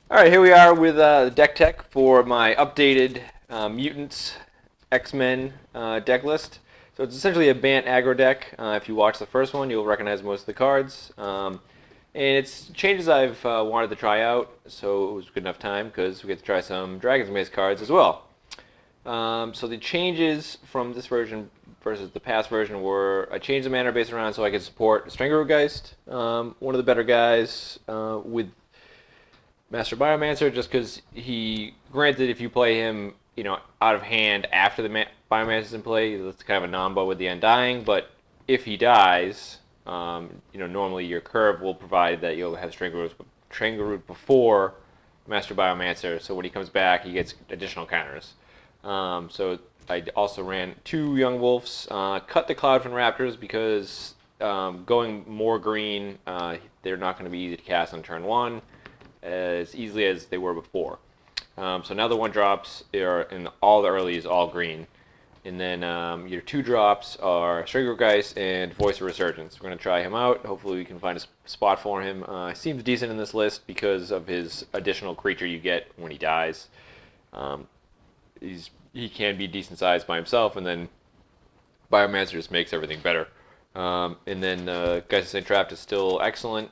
Alright, here we are with the deck tech for my updated Mutants X-Men deck list. So it's essentially a Bant aggro deck. If you watch the first one, you'll recognize most of the cards. And it's changes I've wanted to try out, so it was good enough time because we get to try some Dragons Maze cards as well. So the changes from this version versus the past version were I changed the mana base around so I could support Strangergeist, one of the better guys with Master Biomancer, just because he, granted, if you play him, out of hand after the Biomancer's in play, that's kind of a nombo with the Undying. But if he dies, normally your curve will provide that you'll have Strangerroot before Master Biomancer. So when he comes back, he gets additional counters. So I also ran two Young Wolves, cut the Cloudfin Raptors because going more green, they're not going to be easy to cast on turn one as easily as they were before. So now the one drops are in all the early is all green. And then your two drops are Strangergeist and Voice of Resurgence. We're going to try him out. Hopefully we can find a spot for him. He seems decent in this list because of his additional creature you get when he dies. He can be decent sized by himself, and then Biomancer just makes everything better. And then Geist of Trapped is still excellent.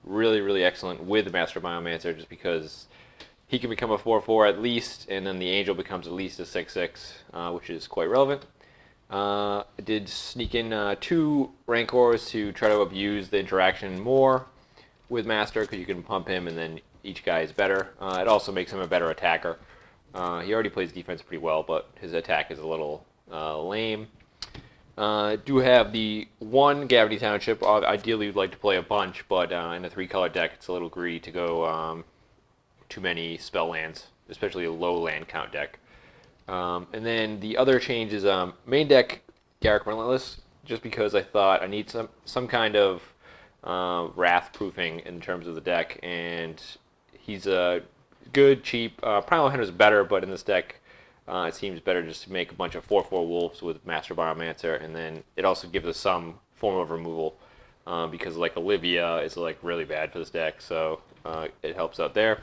Really, really excellent with the Master Biomancer, just because he can become a 4/4 at least, and then the Angel becomes at least a 6/6, which is quite relevant. I did sneak in two Rancors to try to abuse the interaction more with Master, because you can pump him, and then each guy is better. It also makes him a better attacker. He already plays defense pretty well, but his attack is a little lame. Do have the one Gravity Township. Ideally, we'd like to play a bunch, but in a three-color deck, it's a little greedy to go too many spell lands, especially a low land count deck. And then the other change is main deck Garrick Relentless, just because I thought I need some kind of wrath proofing in terms of the deck, and he's a good, cheap. Primal Hunter is better, but in this deck, it seems better just to make a bunch of 4/4 wolves with Master Biomancer, and then it also gives us some form of removal because like Olivia is like really bad for this deck, so it helps out there.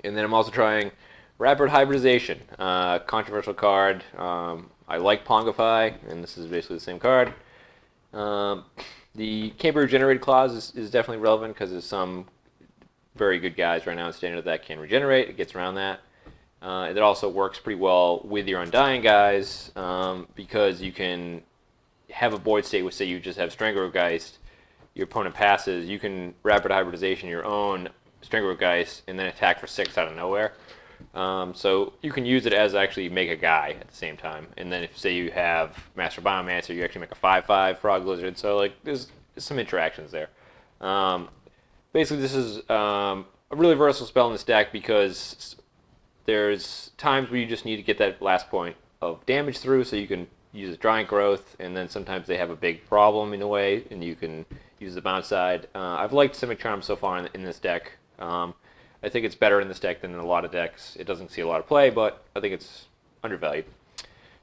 And then I'm also trying Rapid Hybridization, controversial card. I like Pongify, and this is basically the same card. The Can't Be Regenerated clause is definitely relevant because there's some very good guys right now in standard that can regenerate. It gets around that. It also works pretty well with your Undying guys because you can have a void state with, say, you just have Strangergeist, your opponent passes, you can Rapid Hybridization your own Strangergeist and then attack for 6 out of nowhere. So you can use it as actually make a guy at the same time. And then if, say, you have Master Biomancer, you actually make a 5/5 Frog Lizard. So like there's some interactions there. Basically, this is a really versatile spell in this deck because there's times where you just need to get that last point of damage through, so you can use Giant Growth, and then sometimes they have a big problem in a way, and you can use the bounce side. I've liked Simic Charm so far in this deck. I think it's better in this deck than in a lot of decks. It doesn't see a lot of play, but I think it's undervalued.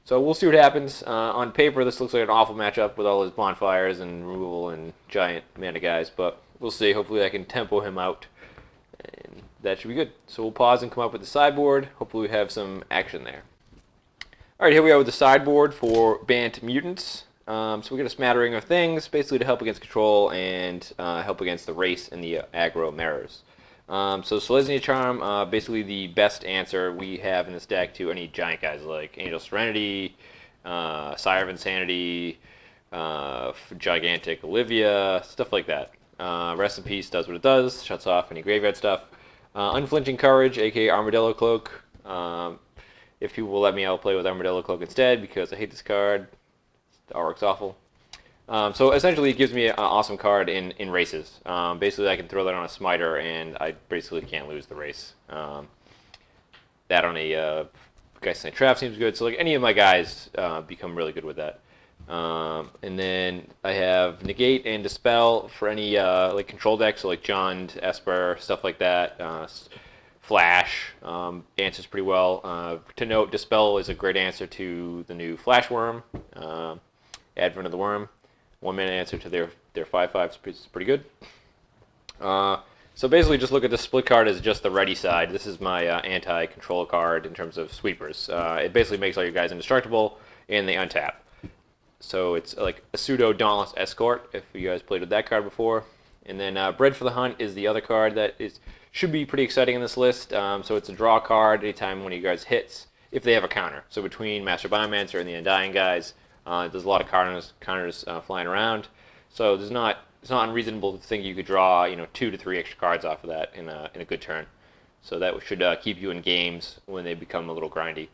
So we'll see what happens. On paper, this looks like an awful matchup with all his bonfires and removal and giant mana guys, but we'll see. Hopefully I can tempo him out, and that should be good. So we'll pause and come up with the sideboard. Hopefully we have some action there. All right, here we are with the sideboard for Bant Mutants. So we get a smattering of things, basically to help against control and help against the race and the aggro mirrors. So Selesnya Charm, basically the best answer we have in this deck to any giant guys like Angel Serenity, Sire of Insanity, Gigantic Olivia, stuff like that. Rest in Peace does what it does, shuts off any graveyard stuff. Unflinching Courage, aka Armadillo Cloak. If people will let me, I'll play with Armadillo Cloak instead because I hate this card. The artwork's awful. So essentially, it gives me an awesome card in races. Basically, I can throw that on a Smiter, and I basically can't lose the race. That on a Geist of Trap seems good. So like any of my guys become really good with that. And then I have Negate and Dispel for any like control decks, so like Jund, Esper, stuff like that. Flash answers pretty well. To note, Dispel is a great answer to the new Flash Worm, Advent of the Worm. 1 mana answer to their 5/5 is pretty good. So basically, just look at the split card as just the ready side. This is my anti-control card in terms of sweepers. It basically makes all your guys indestructible, and they untap. So it's like a pseudo Dauntless Escort, if you guys played with that card before. And then Bred for the Hunt is the other card that should be pretty exciting in this list. So it's a draw card anytime one of you guys hits, if they have a counter. So between Master Biomancer and the Undying guys, there's a lot of counters flying around. So it's not unreasonable to think you could draw 2 to 3 extra cards off of that in a good turn. So that should keep you in games when they become a little grindy.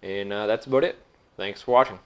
And that's about it. Thanks for watching.